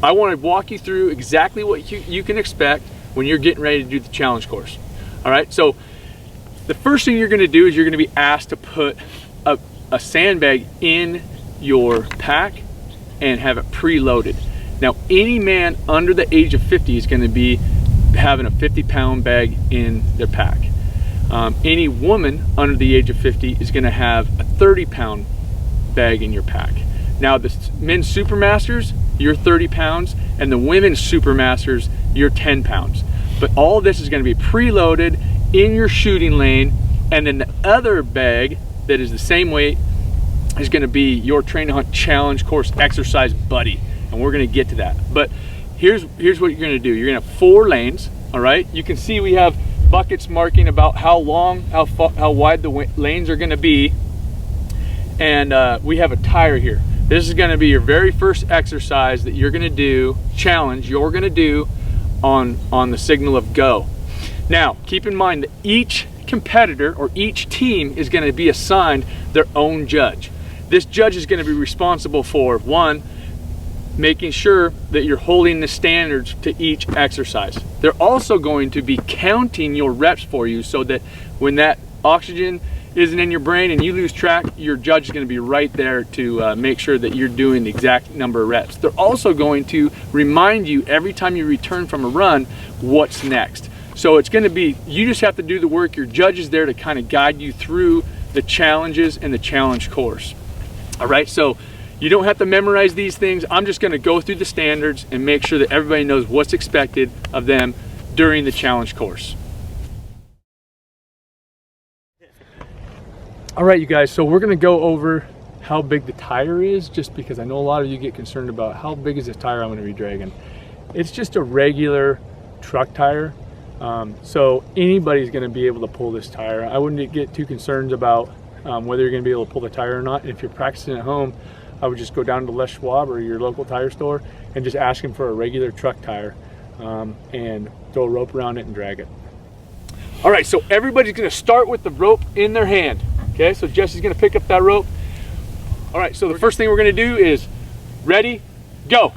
I want to walk you through exactly what you can expect when you're getting ready to do the challenge course. All right, so the first thing you're going to do is you're going to be asked to put a sandbag in your pack and have it preloaded. Now, any man under the age of 50 is going to be having a 50-pound bag in their pack. Any woman under the age of 50 is going to have a 30-pound bag in your pack. Now, the men's Supermasters, you're 30 pounds, and the women's Supermasters, you're 10 pounds. But all of this is going to be preloaded in your shooting lane, and then the other bag that is the same weight is going to be your Train to Hunt Challenge Course exercise buddy, and we're going to get to that. But here's what you're going to do. You're going to have 4 lanes. All right, you can see we have buckets marking about how long, how wide the lanes are going to be, and we have a tire here. This is going to be your very first exercise that you're going to do, challenge you're going to do on the signal of go. Now, keep in mind that each competitor or each team is going to be assigned their own judge. This judge is going to be responsible for, 1, making sure that you're holding the standards to each exercise. They're also going to be counting your reps for you, so that when that oxygen isn't in your brain and you lose track, your judge is going to be right there to make sure that you're doing the exact number of reps. They're also going to remind you every time you return from a run what's next. So it's going to be, you just have to do the work. Your judge is there to kind of guide you through the challenges and the challenge course. All right, so you don't have to memorize these things. I'm just going to go through the standards and make sure that everybody knows what's expected of them during the challenge course. All right, you guys, so we're going to go over how big the tire is, just because I know a lot of you get concerned about how big is this tire I'm going to be dragging. It's just a regular truck tire. So anybody's going to be able to pull this tire. I wouldn't get too concerned about whether you're going to be able to pull the tire or not. And if you're practicing at home, I would just go down to Les Schwab or your local tire store and just ask them for a regular truck tire and throw a rope around it and drag it. All right, so everybody's going to start with the rope in their hand. Okay, so Jesse's going to pick up that rope. All right, so the first thing we're going to do is ready, go.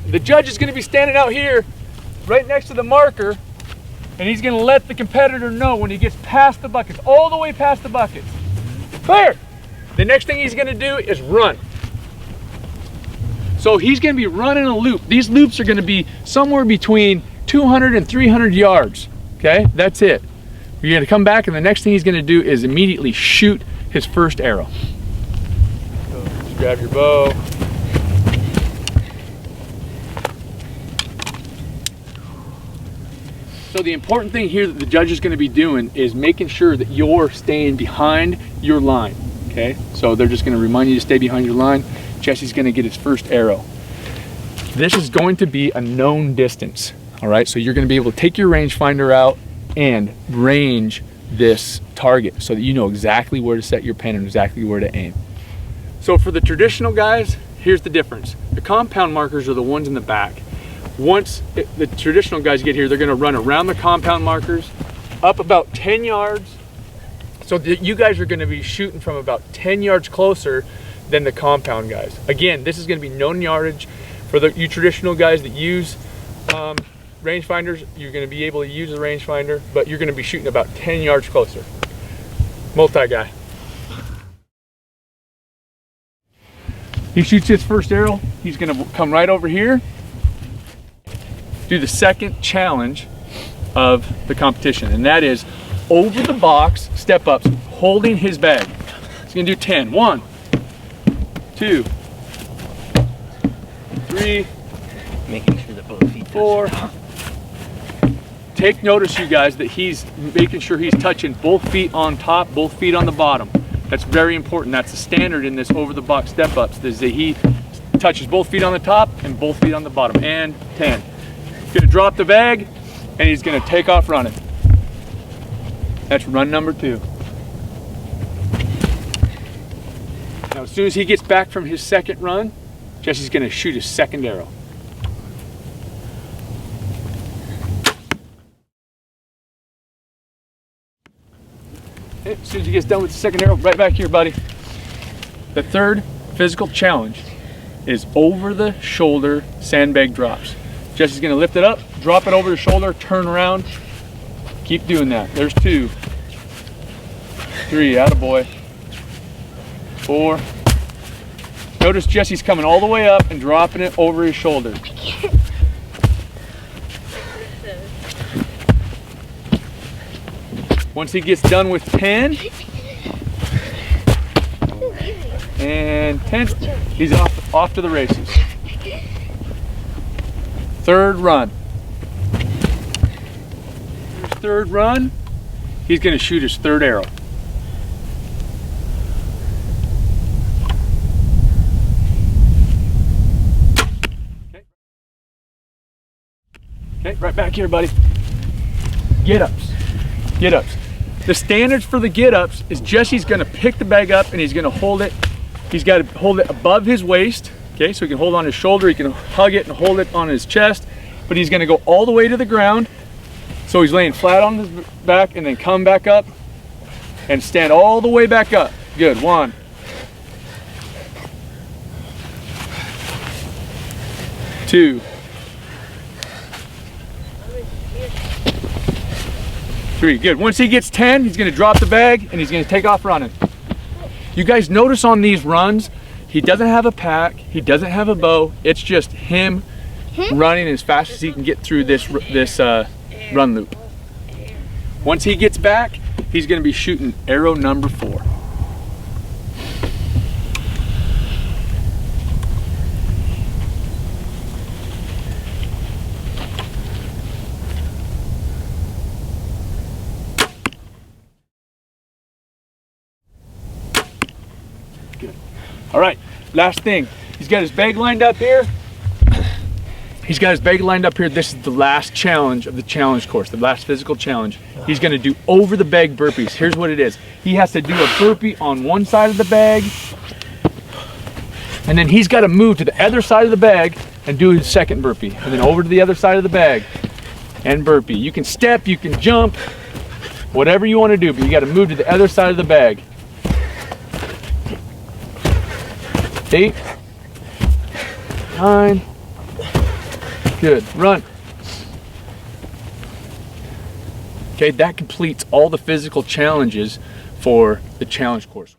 The judge is going to be standing out here right next to the marker, and he's going to let the competitor know when he gets past the buckets, all the way past the buckets. Clear. The next thing he's going to do is run. So he's going to be running a loop. These loops are going to be somewhere between 200 and 300 yards. Okay, that's it. You're going to come back, and the next thing he's going to do is immediately shoot his first arrow. So just grab your bow. So the important thing here that the judge is going to be doing is making sure that you're staying behind your line. Okay, so they're just going to remind you to stay behind your line. Jesse's going to get his first arrow. This is going to be a known distance. All right, so you're going to be able to take your rangefinder out and range this target so that you know exactly where to set your pen and exactly where to aim. So for the traditional guys, here's the difference. The compound markers are the ones in the back. Once the traditional guys get here, they're going to run around the compound markers up about 10 yards, so that you guys are going to be shooting from about 10 yards closer than the compound guys. Again, this is going to be known yardage. For you traditional guys that use rangefinders, you're going to be able to use a rangefinder, but you're going to be shooting about 10 yards closer. Multi-guy. He shoots his first arrow. He's going to come right over here, do the second challenge of the competition, and that is over the box, step ups, holding his bag. He's going to do 10. 1, 2, 3, making sure that both feet 4. Take notice, you guys, that he's making sure he's touching both feet on top, both feet on the bottom. That's very important. That's the standard in this over the box step ups, is that he touches both feet on the top and both feet on the bottom. And 10. He's going to drop the bag and he's going to take off running. That's run number 2. Now, as soon as he gets back from his second run, Jesse's going to shoot his second arrow. Okay, as soon as he gets done with the second arrow, right back here, buddy. The third physical challenge is over the shoulder sandbag drops. Jesse's gonna lift it up, drop it over the shoulder, turn around. Keep doing that. There's 2, 3, attaboy. 4. Notice Jesse's coming all the way up and dropping it over his shoulder. Once he gets done with 10 and 10, he's off to the races. 3rd run. His 3rd run, he's gonna shoot his 3rd arrow. Okay, right back here, buddy. Get ups. Get ups. The standards for the get ups is Jesse's gonna pick the bag up and he's gonna hold it. He's got to hold it above his waist. Okay, so he can hold on his shoulder, he can hug it and hold it on his chest, but he's gonna go all the way to the ground. So he's laying flat on his back and then come back up and stand all the way back up. Good, 1. 2. 3, good. Once he gets 10, he's gonna drop the bag and he's gonna take off running. You guys notice on these runs, he doesn't have a pack, he doesn't have a bow, it's just him running as fast as he can get through this run loop. Once he gets back, he's gonna be shooting arrow number 4. Good. All right, last thing. He's got his bag lined up here. He's got his bag lined up here. This is the last challenge of the challenge course, the last physical challenge. He's gonna do over the bag burpees. Here's what it is. He has to do a burpee on one side of the bag, and then he's gotta move to the other side of the bag and do his second burpee, and then over to the other side of the bag and burpee. You can step, you can jump, whatever you wanna do, but you gotta move to the other side of the bag. 8, 9, good, run. Okay, that completes all the physical challenges for the challenge course.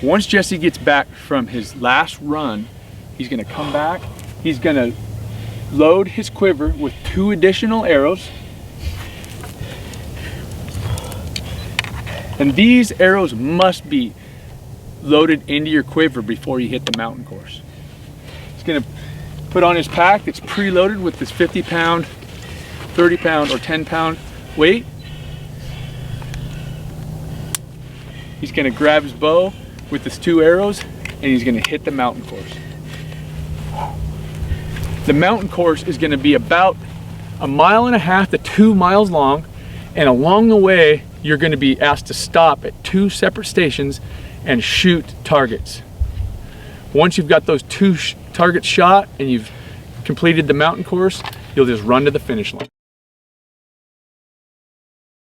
Once Jesse gets back from his last run, he's gonna come back, he's gonna load his quiver with 2 additional arrows. And these arrows must be loaded into your quiver before you hit the mountain course. He's gonna put on his pack that's preloaded with this 50-pound, 30-pound, or 10-pound weight. He's gonna grab his bow with his 2 arrows and he's gonna hit the mountain course. The mountain course is gonna be about 1.5 miles to 2 miles long, and along the way you're gonna be asked to stop at 2 separate stations and shoot targets. Once you've got those 2 targets shot and you've completed the mountain course, you'll just run to the finish line.